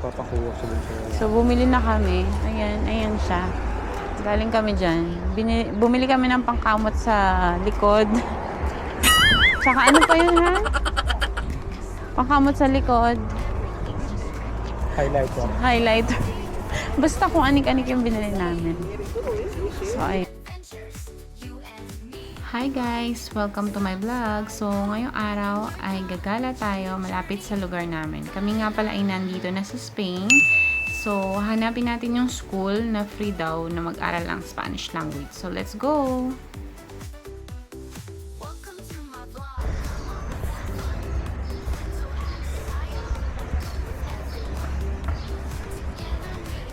Papakuha ko dun sa So, bumili na kami. Ayan, ayan siya. Galing kami dyan. Bumili kami ng pangkamot sa likod. Tsaka ano pa yun, ha? Pangkamot sa likod. highlighter. Highlighter. Basta kung anik-anik yung binili namin. So, ayun. Hi guys! Welcome to my vlog. So, ngayong araw ay gagala tayo malapit sa lugar namin. Kami nga pala ay nandito na sa Spain. So, hanapin natin yung school na free daw na mag-aral ng Spanish language. So, let's go!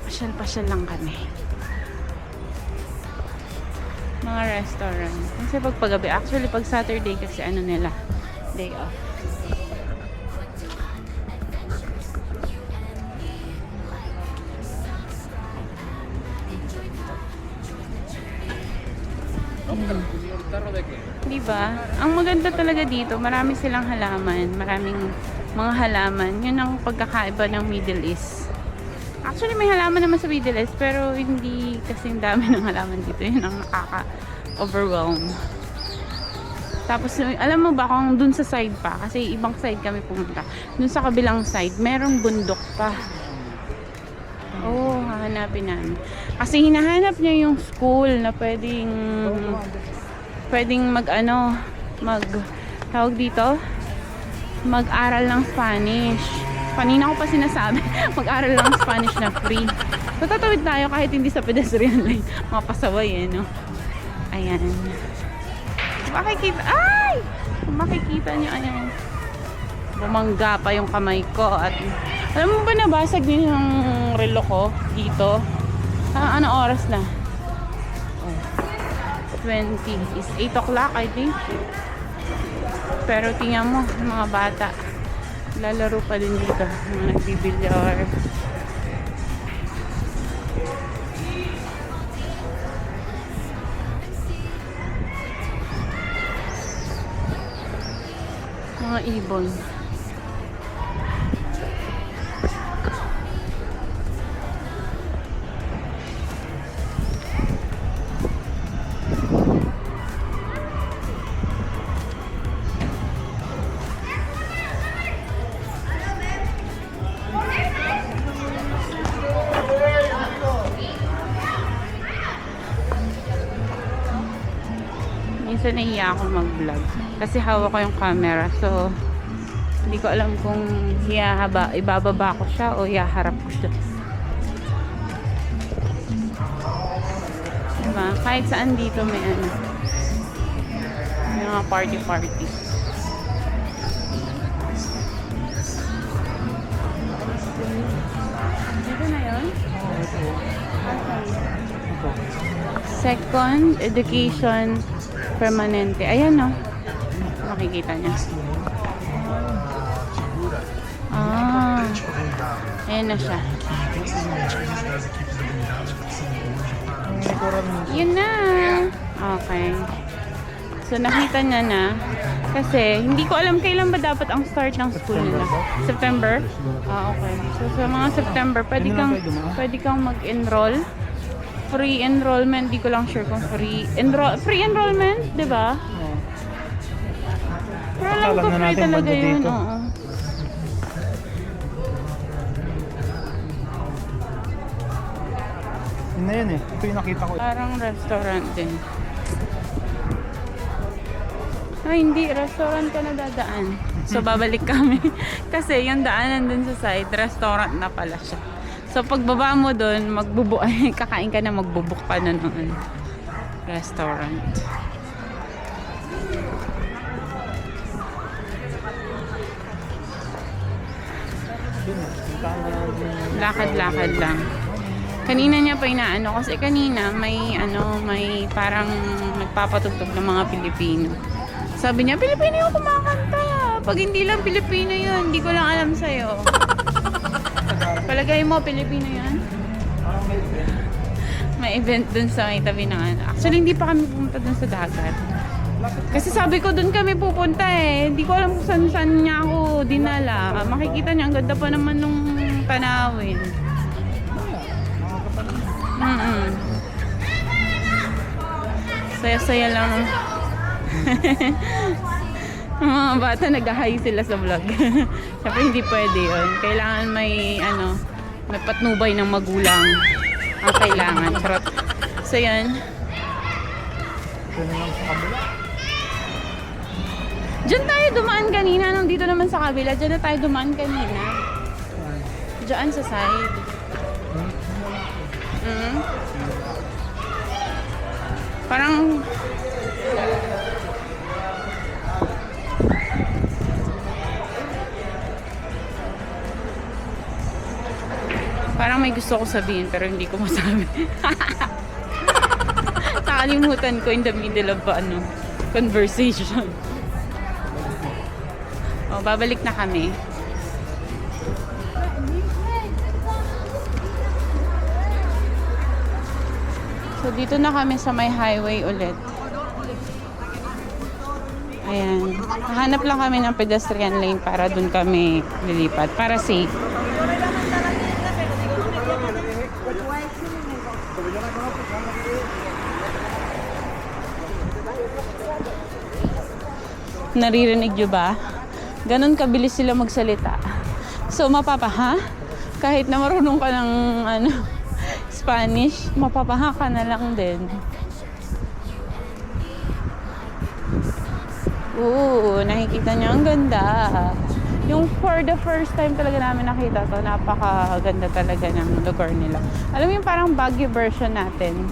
Pasyal-pasyal lang kami. Mga restaurant. Kasi pag paggabi, actually pag Saturday kasi ano nila, day off. Diba? Ang maganda talaga dito, marami silang halaman, maraming mga halaman. Yun ang pagkakaiba ng Middle East. Actually, may halaman naman sa Middle East, pero hindi kasing dami ng halaman dito. Yun ang nakaka-overwhelm. Tapos, alam mo ba kung dun sa side pa, kasi ibang side kami pumunta, dun sa kabilang side, merong bundok pa. Oh, hahanapin namin. Kasi hinahanap niya yung school na pwedeng tawag dito, mag-aral ng Spanish. Kanina ko pa sinasabi, mag-aral lang Spanish na free. So, tatawid tayo kahit hindi sa pedestrian line. Mapasaway no? Ayan. Makikita, ay! Makikita nyo, ayan. Bumangga pa yung kamay ko. At, alam mo ba nabasag din yung relo ko dito? Ano oras na? 20. Is 8 o'clock, I think. Pero tingnan mo, mga bata. Lalaro pa din dito. Mga nagbibilyar. Mga ibon. Minsan nahiya akong mag-vlog kasi hawak ko yung camera, so hindi ko alam kung ibababa ko siya o ihaharap ko siya, diba? Kahit saan dito may may mga party dito na yun. Second education permanente. Ayan, no? Makikita niya. Ayan na siya. Yun na. Okay. So, nakita niya na. Kasi, hindi ko alam kailan ba dapat ang start ng school nila. September? Okay. So, sa mga September, pwede kang mag-enroll. Free enrollment, di ko lang sure kung free enrollment, di ba? Pero alam ko free talaga yun, oo. Yun na yun eh. Ito yung nakita ko. Parang restaurant din. Ay, hindi. Restaurant ka na dadaan. So, babalik kami. Kasi yung daanan dun sa side, restaurant na pala siya. So, pagbaba mo doon, kakain ka na, magbubuk ka na ng restaurant. Lakad-lakad lang. Kanina niya pa inaano kasi kanina may parang nagpapatugtog ng mga Pilipino. Sabi niya, Pilipino yung kumakanta. Pag hindi lang Pilipino yun, hindi ko lang alam sa'yo. Palagay mo, Pilipino yan? May event dun sa may tabi ng Actually, hindi pa kami pumunta dun sa dagat. Kasi sabi ko dun kami pupunta eh. Hindi ko alam kung saan niya ako dinala. Makikita niya, ang ganda pa naman nung tanawin. Saya-saya lang. Ang mga bata nag-hi sila sa vlog. Siyempre hindi pwede yun. Kailangan may may patnubay ng magulang ang kailangan. Charot. So yan. Ito na lang sa kabila. Diyan tayo dumaan kanina. Nung dito naman sa kabila, diyan na tayo dumaan kanina. Diyan sa side. Parang may gusto ko sabihin pero hindi ko masabi. Nakalimutan ko in the middle of conversation. Oh, babalik na kami. So dito na kami sa may highway ulit. Ayan. Hanap lang kami ng pedestrian lane para dun kami lilipat. Para safe. Naririnig nyo ba? Ganon kabilis sila magsalita. So mapapaha? Kahit na marunong ka ng Spanish, mapapaha ka na lang din. Oo, nakikita nyo, ang ganda. Yung for the first time talaga namin nakita to, napakaganda talaga ng lugar nila. Alam mo yung parang Baguio version natin.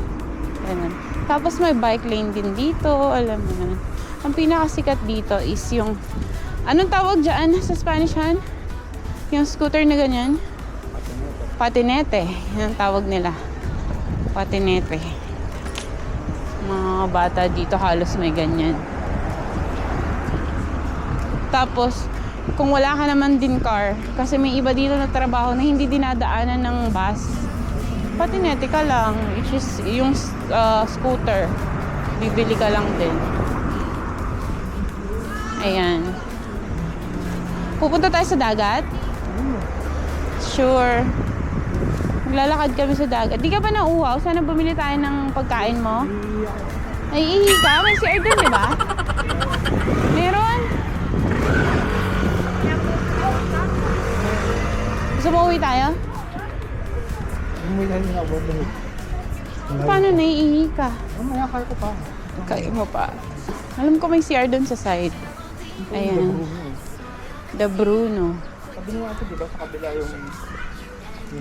Ganun. Tapos may bike lane din dito, alam mo na. Ang pinakasikat dito is yung, anong tawag dyan sa Spanish, Han? Yung scooter na ganyan? Patinete. Yan ang tawag nila. Patinete. Mga bata dito halos may ganyan. Tapos, kung wala ka naman din car, kasi may iba dito na trabaho na hindi dinadaanan ng bus, patinete ka lang, which is yung scooter. Bibili ka lang din. Ayan. Pupunta tayo sa dagat? Sure. Maglalakad kami sa dagat. Di ka ba nauuhaw? Sana bumili tayo ng pagkain mo? Ay, ihi ka? May CR dun, di ba? Meron? Gusto mo uwi tayo? Umuwi na yung abot na. Paano naiihi ka? Mamaya kaya ko pa. Kaya mo pa. Alam ko may CR dun sa side. Ayan. The Bruno. Sabi nyo ito, di ba? Sa kabila yung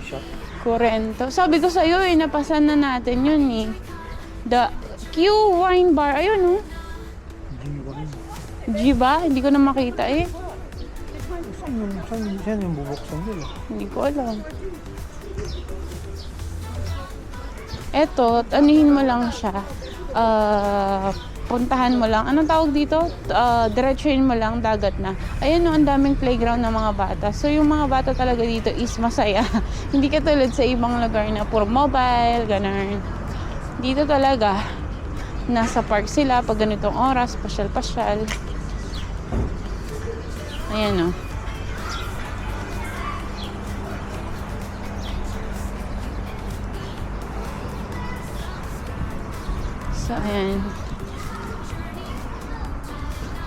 shop. Kurento. Sabi ko sa'yo napasan na natin yun eh. The Q Wine Bar. Ayun G1. G ba? Hindi ko na makita eh. Saan yung bubuksan yun? Hindi ko alam. Eto, anuhin mo lang siya. Puntahan mo lang. Anong tawag dito? Diretsuhin mo lang, dagat na. Ayan no, ang daming playground ng mga bata. So yung mga bata talaga dito is masaya. Hindi katulad sa ibang lugar na puro mobile, ganun. Dito talaga, nasa park sila pag ganitong oras, pasyal-pasyal. Ayan no. So ayan.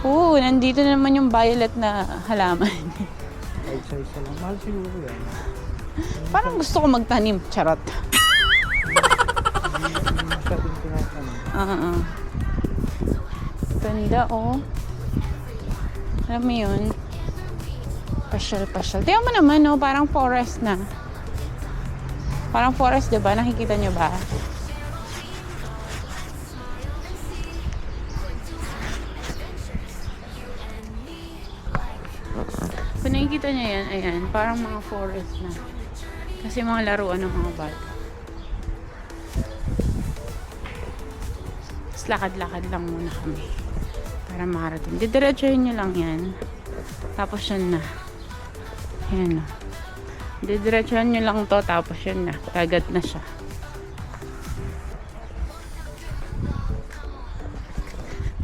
Oo, nandito naman yung violet na halaman. Ay, isa lang. Mahal siguro yan. Parang gusto ko magtanim. Charot. Masyadong tinatanong. Ganda, oh. Alam mo yun? Pasyal-pasyal. Tingnan mo naman, no? Parang forest na. Parang forest, diba? Nakikita nyo ba? Kung nakikita nyo yan, ayan, parang mga forest na. Kasi mga laruan ng mga bata. Tapos lakad-lakad lang muna kami. Para makarating. Didiretsuhin nyo lang yan. Tapos yun na. Ayan na. Didiretsuhin nyo lang to, tapos yun na. Dagat na siya.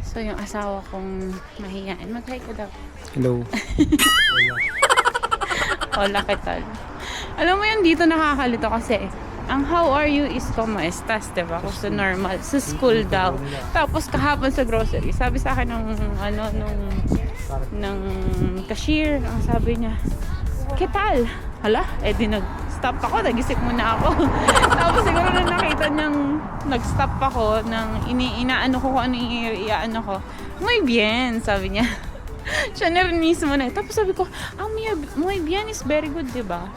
So yung asawa kong mahiyain. Mag-hi ka daw. Hello. Hola, ¿qué tal? Alam mo yun, dito nakakalito kasi ang how are you is como estas, diba? Kung sa normal, sa school daw. Tapos kahapon sa grocery, sabi sa akin ng cashier, ang sabi niya, "¿Qué tal?" Hala, di nag-stop ako, nag-isip muna ako. Tapos siguro na nakita niyang nag-stop ako, inaano ko kung ano iaano ko. Muy bien, sabi niya. Siya na rin mismo na. Tapos sabi ko, muy bien is very good, diba?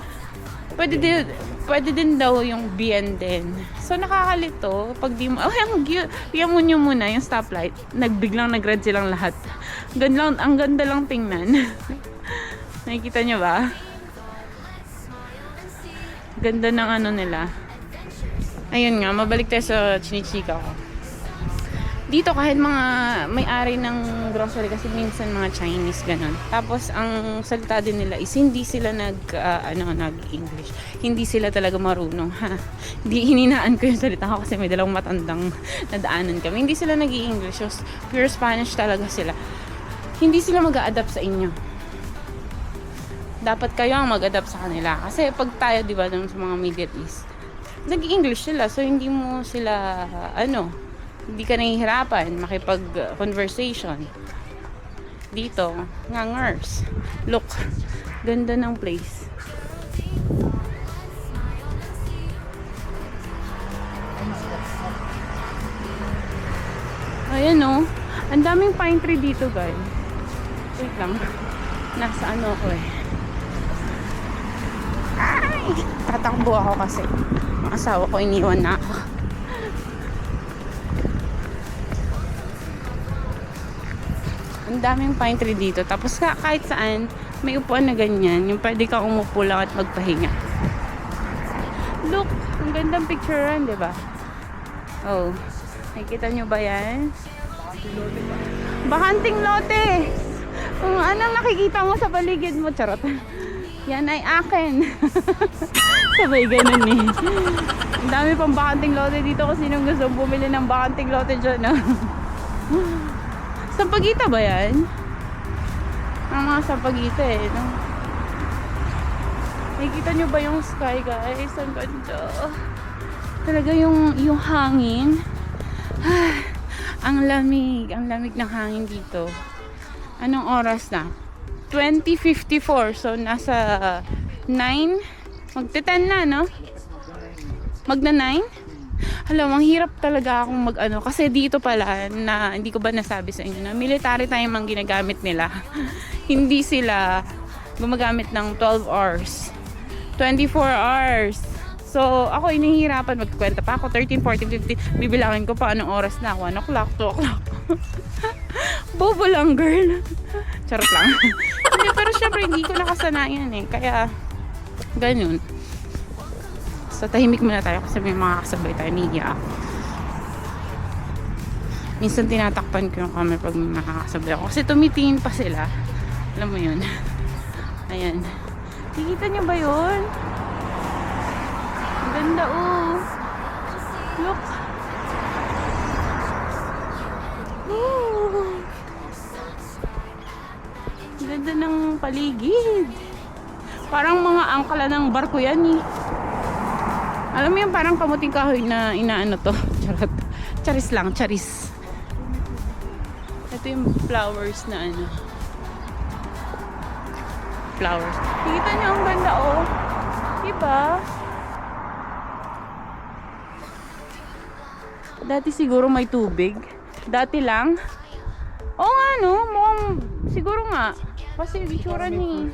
Pwede din daw yung bien din. So nakakalito pag di mo mo nyo muna yung stoplight. Biglang nag-red silang lahat. Ang ganda lang tingnan. Nakikita nyo ba? Ganda ng ano nila. Ayun nga, mabalik tayo sa chinichika ko. Dito kahit mga may-ari ng grocery kasi minsan mga Chinese ganun. Tapos ang salita din nila is hindi sila nag-English. Hindi sila talaga marunong. Hininaan ko yung salita ko kasi may dalawang matandang nadaanan kami. Hindi sila nag-English. Pure Spanish talaga sila. Hindi sila mag-a-adapt sa inyo. Dapat kayo ang mag-adapt sa kanila. Kasi pag tayo, di ba, sa mga Middle East, nag-English sila. So hindi mo sila, hindi ka nahihirapan makipag-conversation. Dito, ngangers. Look, ganda ng place. Ayan o. Ang daming pine tree dito, guys. Wait lang. Nasa ako eh. Ay! Tatakbo ako kasi. Ang asawa ko iniwan na ako. Ang daming pine tree dito. Tapos kahit saan, may upuan na ganyan. Yung pwede kang umupo lang at magpahinga. Look! Ang gandang picturean, di ba? Oh. Nakikita nyo ba yan? Bakanting lote! Kung anong nakikita mo sa paligid mo, charot. Yan ay akin. Sabay ganun eh. Ang dami pang bakanting lote dito kung sinong gusto bumili ng bakanting lote dyan. Sampagita ba yan? Ang mga sampagita eh. No? Nakikita nyo ba yung sky, guys? Ang ganda. Talaga yung hangin. Ang lamig ng hangin dito. Anong oras na? 20:54. So nasa 9. Magte-10 na, no? Magna 9? Alam, ang hirap talaga akong kasi dito pala na hindi ko ba nasabi sa inyo na military time ang ginagamit nila. Hindi sila gumagamit ng 12 hours. 24 hours. So, ako inihirapan, magkwenta pa ako, 13, 14, 15, bibilangin ko pa anong oras na, 1 o'clock, 2 o'clock. Bobo lang, girl. Charot lang. Hindi, pero syempre, hindi ko nakasanayan eh, kaya, ganun. So, tahimik muna tayo kasi may mga kasabay tayo, niya. Minsan tinatakpan ko yung camera pag may makakasabay ako, kasi tumitingin pa sila. Alam mo yun. Ayan. Kikita niyo ba yun? Ganda Look. Ganda ng paligid. Parang mga angkala ng barko yan eh. Alam mo yung parang kamuting kahoy na inaano to. Charot. Charis lang, charis. Ito yung flowers na flowers. Kita niyo ang ganda diba? Dati siguro may tubig. Dati lang. Oo nga no, mukhang siguro nga. Kasi itsura ni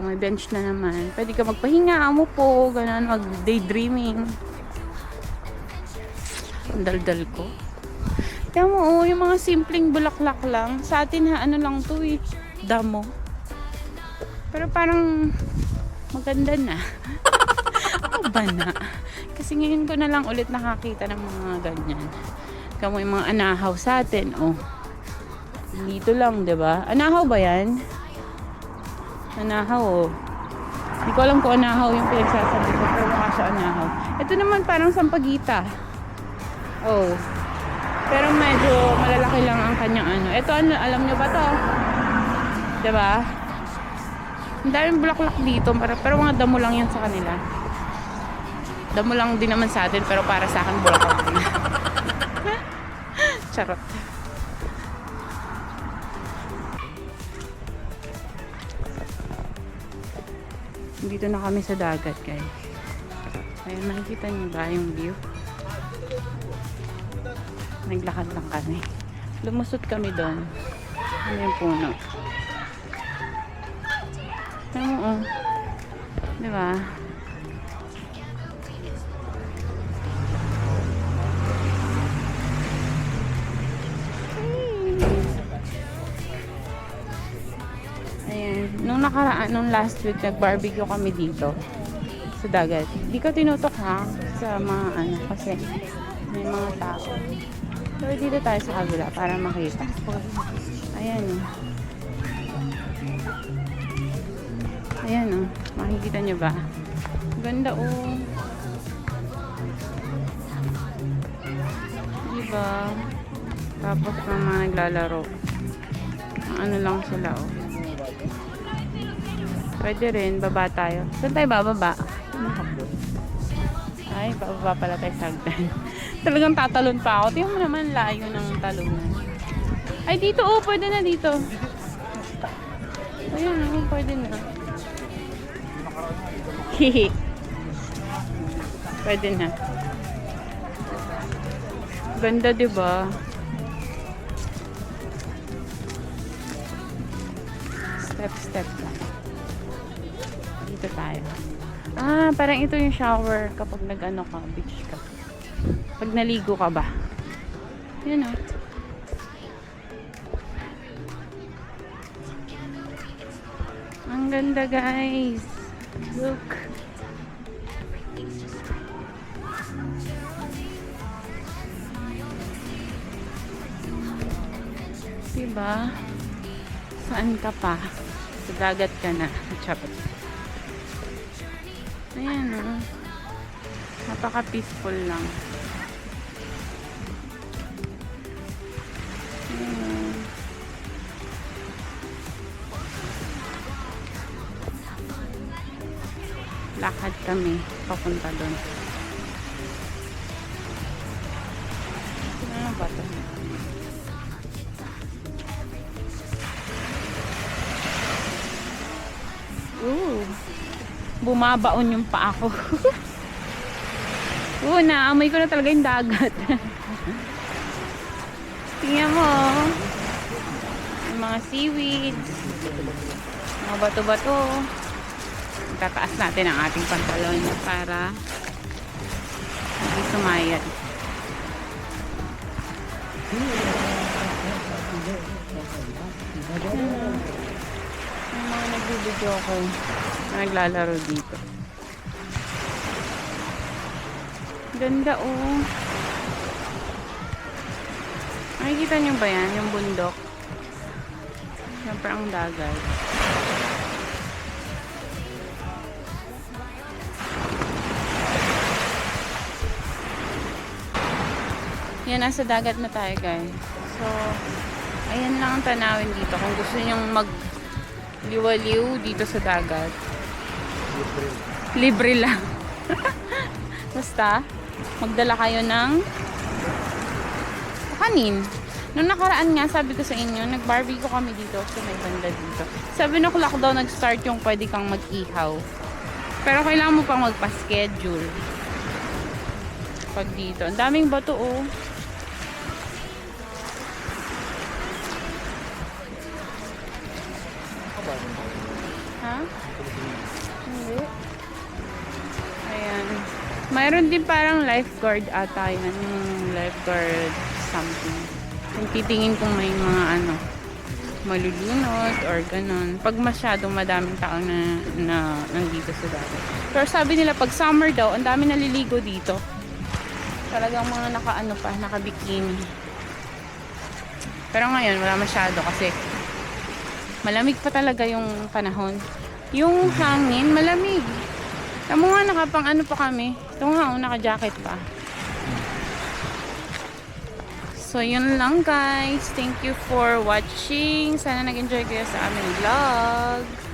may bench na naman. Pwede ka magpahinga, umupo, ganun, mag-daydreaming. Ang daldal ko. Kaya mo, yung mga simpleng bulaklak lang. Sa atin lang to eh. Damo. Pero parang maganda na. Ano ba na? Kasi ngayon ko na lang ulit nakakita ng mga ganyan. Kamo yung mga anahaw sa atin, dito lang, diba? Anahaw ba yan? Anahaw, Hindi ko alam kung anahaw yung pinagsasabi ko, pero mukha siya anahaw. Ito naman parang sampagita. Pero medyo malalaki lang ang kanyang Ito, alam nyo ba to? Diba? Ang daming bulaklak dito, pero mga damo lang yan sa kanila. Damo lang din naman sa atin, pero para sa akin bulaklak na. Charot. Dito na kami sa dagat, guys. Ayun, nakikita niyo ba yung view? Naglakad lang kami. Lumusot kami doon. Ano yung puno? Ano mo, oh. Diba? Ayan. Nung last week, nag-barbecue kami dito sa dagat. Di ko tinutok ha sa mga ano kasi may mga tao. Pero dito tayo sa kabila para makita. Ayan oh. Ayan oh. Makikita nyo ba? Ganda oh. Diba? Tapos mga naglalaro. Ano lang sila oh. Pwede rin, baba tayo. Saan tayo bababa? Ay, bababa pala tayo sa hagdan. Talagang tatalon pa ako. Tingnan mo naman, layo ng talunan. Ay, dito oh, pwede na dito. Ayun, oh, pwede na. Hihi. Pwede na. Ganda, diba? Step lang. Dito tayo. Ah, parang ito yung shower kapag nag-ano ka, beach ka. Pag naligo ka ba? Yan o. Ang ganda guys. Look. Diba? Saan ka pa? Sa dagat ka na. Chapot. Ayan o. Napaka-peaceful lang. Ayan. Lakad kami. Papunta doon. Ano ba ito? Ooh. Bumabaon yung paa ko. Naamoy ko na talaga yung dagat. Tingnan mo. Yung mga seaweeds. Mga bato-bato. Tataas natin ang ating pantalon para hindi sumayad. Yung mga nagbibideo ko naglalaro dito. Ganda oh. Makikita nyo ba yan? Yung bundok. Siyempre ang dagat. Yan, nasa dagat na tayo guys. So, ayan lang ang tanawin dito. Kung gusto nyong magliwaliw dito sa dagat. Libre lang. Basta, magdala kayo ng kanin. Nung nakaraan nga, sabi ko sa inyo, nag-barbecue kami dito sa may banda dito. 7 o'clock daw nag-start yung pwede kang mag-ihaw. Pero kailangan mo pang magpa-schedule. Pag dito. Ang daming bato oh. Ha? Hindi. Ayan. Mayroon din parang lifeguard ata yan. Yung lifeguard something. Yung titingin kung may mga ano malulunod or ganun. Pag masyadong madaming tao na nandito sa dagat. Pero sabi nila pag summer daw, ang dami naliligo dito. Talagang mga naka-ano pa, naka-bikini. Pero ngayon wala masyado kasi malamig pa talaga yung panahon. Yung hangin, malamig. Tamo nga, nakapang ano pa kami. Ito nga, naka-jacket pa. So, yun lang guys. Thank you for watching. Sana nag-enjoy kayo sa aming vlog.